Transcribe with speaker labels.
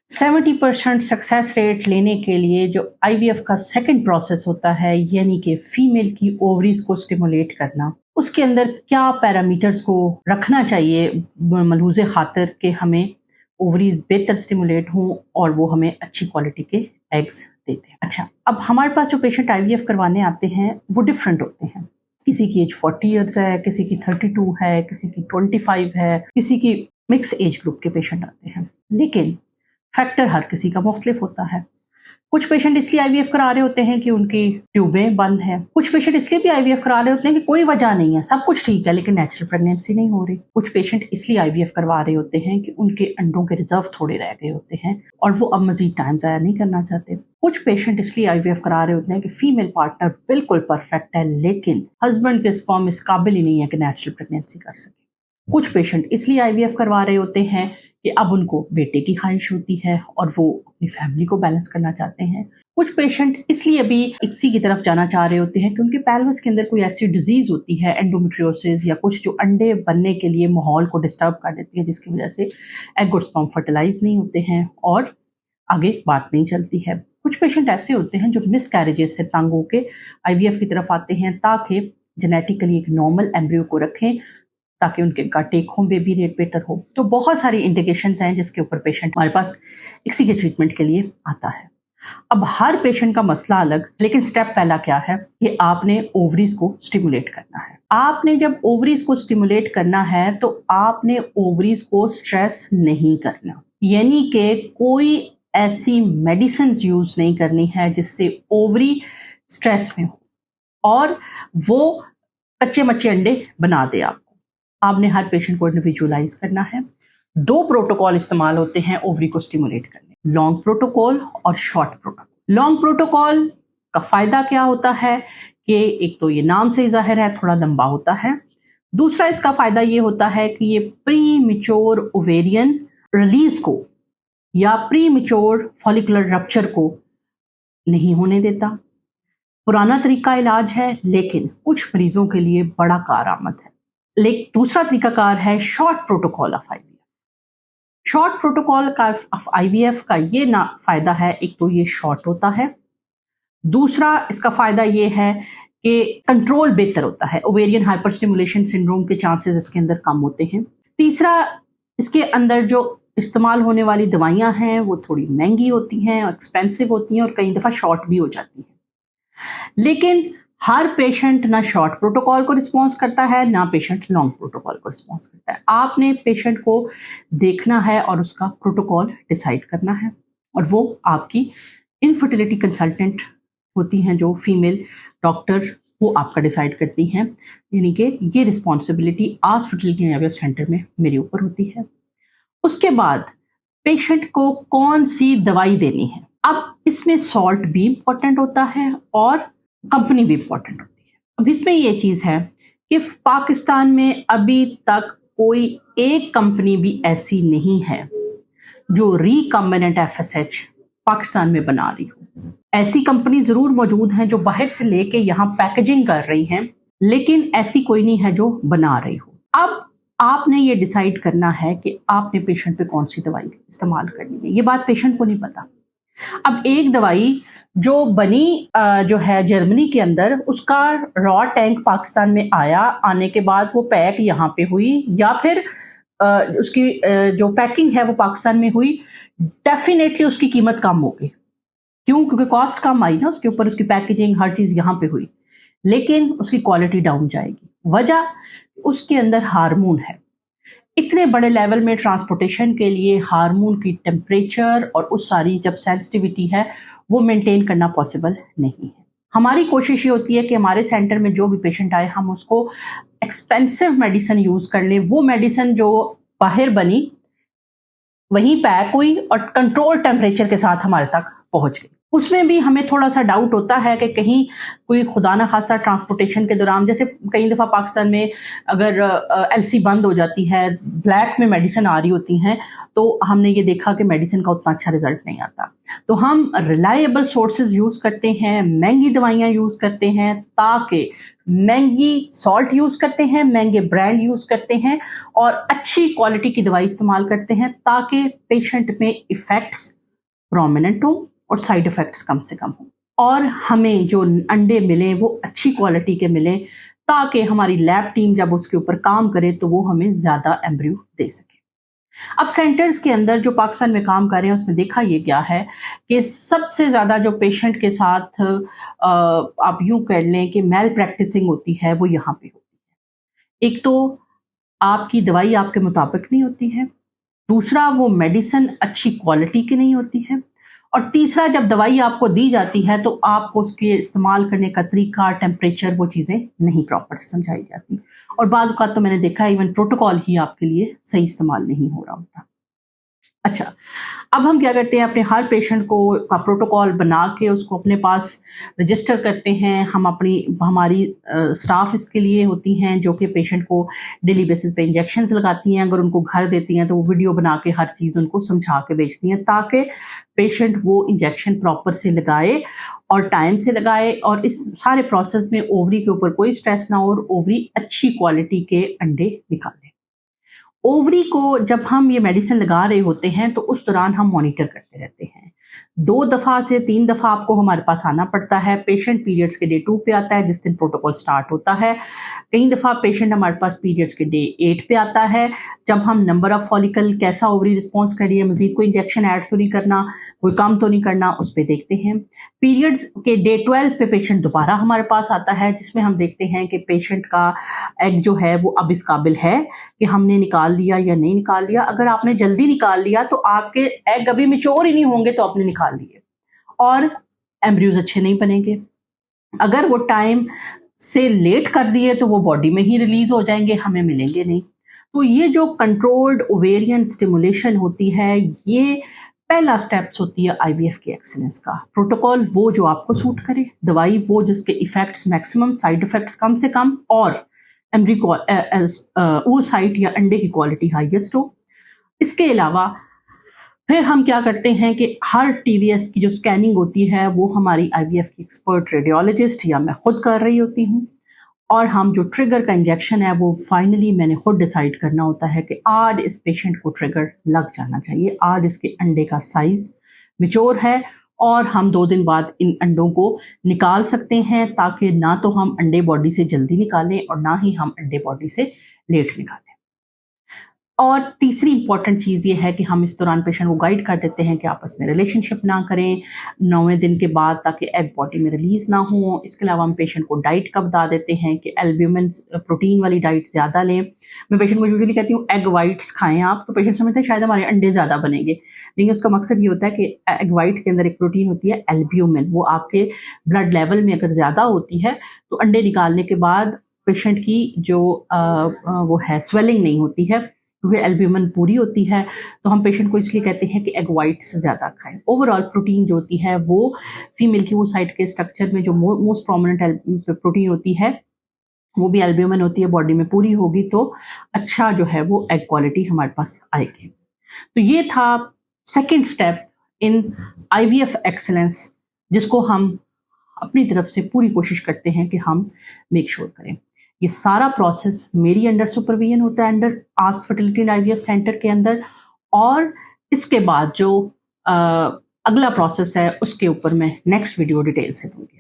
Speaker 1: 70% success rate लेने के लिए जो आईवीएफ का सेकंड प्रोसेस होता है, यानी कि फीमेल की ओवरीज को स्टिमुलेट करना, उसके अंदर क्या पैरामीटर्स को रखना चाहिए मलहूज़े खातिर कि हमें ओवरीज बेहतर स्टिमुलेट हों और वो हमें अच्छी क्वालिटी के एग्स देते हैं। अच्छा, अब हमारे पास जो पेशेंट आईवीएफ करवाने आते हैं वो डिफरेंट होते हैं। किसी की एज 40 ईयर्स है, किसी की 32 है, किसी की 25 है, किसी की मिक्स एज ग्रुप के पेशेंट आते हैं, लेकिन फैक्टर हर किसी का मुख्तलिफ होता है। कुछ पेशेंट इसलिए आईवीएफ करा रहे होते हैं कि उनकी ट्यूबें बंद हैं। कुछ पेशेंट इसलिए भी आईवीएफ करा रहे होते हैं कि कोई वजह नहीं है, सब कुछ ठीक है लेकिन नेचुरल प्रेगनेंसी नहीं हो रही। कुछ पेशेंट इसलिए आईवीएफ करवा रहे होते हैं कि उनके अंडों के रिजर्व थोड़े रह गए होते हैं और वो अब मजीद टाइम ज़ाया नहीं करना चाहते। कुछ पेशेंट इसलिए आईवीएफ करा रहे होते हैं कि फीमेल पार्टनर बिल्कुल परफेक्ट है लेकिन हस्बैंड के स्पर्म इस काबिल ही नहीं है कि नेचुरल प्रेगनेंसी कर सके। कुछ पेशेंट इसलिए आईवीएफ करवा रहे होते हैं कि अब उनको बेटे की ख्वाहिश होती है और वो अपनी फैमिली को बैलेंस करना चाहते हैं। कुछ पेशेंट इसलिए भी इसी की तरफ जाना चाह रहे होते हैं कि उनके पेल्विस के अंदर कोई ऐसी डिजीज होती है, एंडोमेट्रियोसिस या कुछ, जो अंडे बनने के लिए माहौल को डिस्टर्ब कर देती है, जिसकी वजह से एग और स्पर्म फर्टिलाइज नहीं होते हैं और आगे बात नहीं चलती है। कुछ पेशेंट ऐसे होते हैं जो मिस कैरेजेस से तंग होकर आईवीएफ की तरफ आते हैं ताकि जेनेटिकली एक नॉर्मल एम्ब्रियो को रखें ताकि उनके का टेक होम बेबी रेट बेहतर हो। तो बहुत सारी इंडिकेशंस हैं जिसके ऊपर पेशेंट हमारे पास इसी के ट्रीटमेंट के लिए आता है। अब हर पेशेंट का मसला अलग, लेकिन स्टेप पहला क्या है कि आपने ओवरीज को स्टिमुलेट करना है। आपने जब ओवरीज को स्टिमुलेट करना है तो आपने ओवरीज को स्ट्रेस नहीं करना, यानी कि कोई ऐसी मेडिसिन यूज नहीं करनी है जिससे ओवरी स्ट्रेस में हो और वो कच्चे मच्चे अंडे बना दे आपको। आपने हर पेशेंट को इंडिविजुअलाइज करना है। 2 प्रोटोकॉल इस्तेमाल होते हैं ओवरी को स्टिमुलेट करने, लॉन्ग प्रोटोकॉल और शॉर्ट प्रोटोकॉल। लॉन्ग प्रोटोकॉल का फायदा क्या होता है कि एक तो ये नाम से ही जाहिर है, थोड़ा लंबा होता है। दूसरा इसका फायदा ये होता है कि ये प्री मिच्योर ओवेरियन रिलीज को या प्री मिच्योर फॉलिकुलर रप्चर को नहीं होने देता। पुराना तरीका इलाज है लेकिन कुछ मरीजों के लिए बड़ा कारआमद है। लेकिन दूसरा तरीकाकार है short protocol of IVF. Short protocol का ऑफ आईवीएफ का ये ना फायदा है, एक तो ये शॉर्ट होता है, दूसरा इसका फायदा ये है कि कंट्रोल बेहतर होता है, ओवेरियन हाइपर स्टिमुलेशन सिंड्रोम के चांसेस इसके अंदर कम होते हैं। तीसरा, इसके अंदर जो इस्तेमाल होने वाली दवाइयां हैं वो थोड़ी महंगी होती हैं, एक्सपेंसिव होती हैं और कई दफ़ा शॉर्ट भी हो जाती हैं। लेकिन हर पेशेंट ना शॉर्ट प्रोटोकॉल को रिस्पॉन्स करता है ना पेशेंट लॉन्ग प्रोटोकॉल को रिस्पॉन्स करता है। आपने पेशेंट को देखना है और उसका प्रोटोकॉल डिसाइड करना है और वो आपकी इनफर्टिलिटी कंसल्टेंट होती हैं जो फीमेल डॉक्टर, वो आपका डिसाइड करती हैं, यानी कि ये रिस्पॉन्सिबिलिटी आज फर्टिलिटी आईवीएफ सेंटर में मेरे ऊपर होती है। उसके बाद पेशेंट को कौन सी दवाई देनी है, अब इसमें सॉल्ट भी इम्पोर्टेंट होता है और कंपनी भी इम्पोर्टेंट होती है। अब इसमें ये चीज़ है कि पाकिस्तान में अभी तक कोई एक कंपनी भी ऐसी नहीं है जो रिकम्बिनेंट एफएसएच पाकिस्तान में बना रही हो। ऐसी कंपनी ज़रूर मौजूद हैं जो बाहर से लेके यहाँ पैकेजिंग कर रही हैं, लेकिन ऐसी कोई नहीं है जो बना रही हो। अब आपने ये डिसाइड करना है कि आपने पेशेंट पे कौन सी दवाई इस्तेमाल करनी है। ये बात पेशेंट को नहीं पता। अब एक दवाई जो बनी जो है जर्मनी के अंदर, उसका रॉ टैंक पाकिस्तान में आया, आने के बाद वो पैक यहाँ पे हुई या फिर उसकी जो पैकिंग है वो पाकिस्तान में हुई, डेफिनेटली उसकी कीमत कम होगी। क्यों? क्योंकि कॉस्ट कम आई ना उसके ऊपर, उसकी पैकेजिंग हर चीज़ यहाँ पे हुई, लेकिन उसकी क्वालिटी डाउन जाएगी। वजह उसके अंदर हार्मोन है। इतने बड़े लेवल में ट्रांसपोर्टेशन के लिए हार्मोन की टेम्परेचर और उस सारी जब सेंसिटिविटी है वो मेंटेन करना पॉसिबल नहीं है। हमारी कोशिश ये होती है कि हमारे सेंटर में जो भी पेशेंट आए हम उसको एक्सपेंसिव मेडिसिन यूज़ कर लें, वो मेडिसिन जो बाहर बनी वहीं पैक हुई और कंट्रोल टेम्परेचर के साथ हमारे तक पहुंच गई। उसमें भी हमें थोड़ा सा डाउट होता है कि कहीं कोई खुदा ना खासा ट्रांसपोर्टेशन के दौरान, जैसे कई दफ़ा पाकिस्तान में अगर एलसी बंद हो जाती है, ब्लैक में मेडिसिन आ रही होती हैं, तो हमने ये देखा कि मेडिसिन का उतना अच्छा रिजल्ट नहीं आता। तो हम रिलायबल सोर्सेज यूज़ करते हैं, महंगी दवाइयाँ यूज़ करते हैं, ताकि महंगी सॉल्ट यूज़ करते हैं, महंगे ब्रांड यूज़ करते हैं और अच्छी क्वालिटी की दवाई इस्तेमाल करते हैं ताकि पेशेंट में इफ़ेक्ट्स प्रोमिनेंट हो और साइड इफेक्ट्स कम से कम हो, और हमें जो अंडे मिले वो अच्छी क्वालिटी के मिले, ताकि हमारी लैब टीम जब उसके ऊपर काम करे तो वो हमें ज़्यादा एम्ब्रियो दे सके। अब सेंटर्स के अंदर जो पाकिस्तान में काम कर रहे हैं उसमें देखा ये गया है कि सबसे ज़्यादा जो पेशेंट के साथ आप यूँ कर लें कि मेल प्रैक्टिसिंग होती है, वो यहाँ पे होती है। एक तो आपकी दवाई आपके मुताबिक नहीं होती है, दूसरा वो मेडिसिन अच्छी क्वालिटी की नहीं होती है, और तीसरा जब दवाई आपको दी जाती है तो आपको उसके इस्तेमाल करने का तरीका, टेम्परेचर, वो चीज़ें नहीं प्रॉपर से समझाई जाती, और बाज़ औक़ात तो मैंने देखा है इवन प्रोटोकॉल ही आपके लिए सही इस्तेमाल नहीं हो रहा होता। अच्छा, अब हम क्या करते हैं, अपने हर पेशेंट को का प्रोटोकॉल बना के उसको अपने पास रजिस्टर करते हैं। हमारी स्टाफ इसके लिए होती हैं जो कि पेशेंट को डेली बेसिस पे इंजेक्शंस लगाती हैं। अगर उनको घर देती हैं तो वो वीडियो बना के हर चीज़ उनको समझा के भेजती हैं, ताकि पेशेंट वो इंजेक्शन प्रॉपर से लगाए और टाइम से लगाए, और इस सारे प्रोसेस में ओवरी के ऊपर कोई स्ट्रेस ना हो और ओवरी अच्छी क्वालिटी के अंडे निकाले। ओवरी को जब हम ये मेडिसिन लगा रहे होते हैं तो उस दौरान हम मॉनिटर करते रहते हैं। 2 दफ़ा से 3 दफ़ा आपको हमारे पास आना पड़ता है। पेशेंट पीरियड्स के डे 2 पे आता है जिस दिन प्रोटोकॉल स्टार्ट होता है। कई दफ़ा पेशेंट हमारे पास पीरियड्स के डे 8 पे आता है, जब हम नंबर ऑफ फॉलिकल, कैसा ओवरी रिस्पॉन्स कर रही है, मज़ीद कोई इंजेक्शन ऐड तो नहीं करना, कोई कम तो नहीं करना, उस पे देखते हैं। पीरियड्स के डे 12 पे पेशेंट दोबारा हमारे पास आता है, जिसमें हम देखते हैं कि पेशेंट का एग जो है वो अब इस काबिल है कि हमने निकाल लिया या नहीं निकाल लिया। अगर आपने जल्दी निकाल लिया तो आपके एग अभी मैच्योर ही नहीं होंगे तो आपने निकाल लिए, और एम्ब्रियोज अच्छे नहीं बनेंगे। अगर वो टाइम से लेट कर दिए तो वो बॉडी में ही रिलीज हो जाएंगे, हमें मिलेंगे नहीं। तो ये जो कंट्रोल्ड ओवेरियन स्टिमुलेशन होती है, ये पहला स्टेप्स होती है आईवीएफ की एक्सीलेंस का। प्रोटोकॉल वो जो आपको सूट करे, दवाई वो जिसके इफेक्ट्स मैक्सिमम, साइड इफेक्ट्स कम से कम, और वो साइट या अंडे की क्वालिटी हाईएस्ट हो। इसके अलावा फिर हम क्या करते हैं कि हर टीवीएस की जो स्कैनिंग होती है वो हमारी आईवीएफ की एक्सपर्ट रेडियोलॉजिस्ट या मैं खुद कर रही होती हूँ, और हम जो ट्रिगर का इंजेक्शन है वो फाइनली मैंने खुद डिसाइड करना होता है कि आज इस पेशेंट को ट्रिगर लग जाना चाहिए, आज इसके अंडे का साइज मैच्योर है और हम 2 दिन बाद इन अंडों को निकाल सकते हैं, ताकि ना तो हम अंडे बॉडी से जल्दी निकालें और ना ही हम अंडे बॉडी से लेट निकालें। और तीसरी इंपॉर्टेंट चीज़ ये है कि हम इस दौरान पेशेंट को गाइड कर देते हैं कि आपस में रिलेशनशिप ना करें 9वें दिन के बाद, ताकि एग बॉडी में रिलीज ना हो। इसके अलावा हम पेशेंट को डाइट का बता देते हैं कि एल्ब्यूमिन प्रोटीन वाली डाइट ज़्यादा लें। मैं पेशेंट को यूजुअली कहती हूँ एग वाइट्स खाएं आप, तो पेशेंट समझते हैं शायद हमारे अंडे ज़्यादा बनेंगे, लेकिन उसका मकसद ये होता है कि एग वाइट के अंदर एक प्रोटीन होती है एल्ब्यूमिन, वो आपके ब्लड लेवल में अगर ज़्यादा होती है तो अंडे निकालने के बाद पेशेंट की जो वो है स्वेलिंग नहीं होती है, क्योंकि एल्ब्यूमिन पूरी होती है। तो हम पेशेंट को इसलिए कहते हैं कि एग वाइट्स ज़्यादा खाएं। ओवरऑल प्रोटीन जो होती है वो फीमेल की वो साइड के स्ट्रक्चर में जो मोस्ट प्रोमिनेंट प्रोटीन होती है वो भी एल्ब्यूमिन होती है, बॉडी में पूरी होगी तो अच्छा जो है वो एग क्वालिटी हमारे पास आएगी। तो ये था second step in IVF excellence, जिसको हम अपनी तरफ से पूरी कोशिश करते हैं कि हम मेक श्योर करें। ये सारा प्रोसेस मेरी अंडर सुपरविजन होता है, under ask fertility and IVF centre के अंदर, और इसके बाद जो अगला प्रोसेस है उसके ऊपर मैं नेक्स्ट वीडियो डिटेल से दूंगी।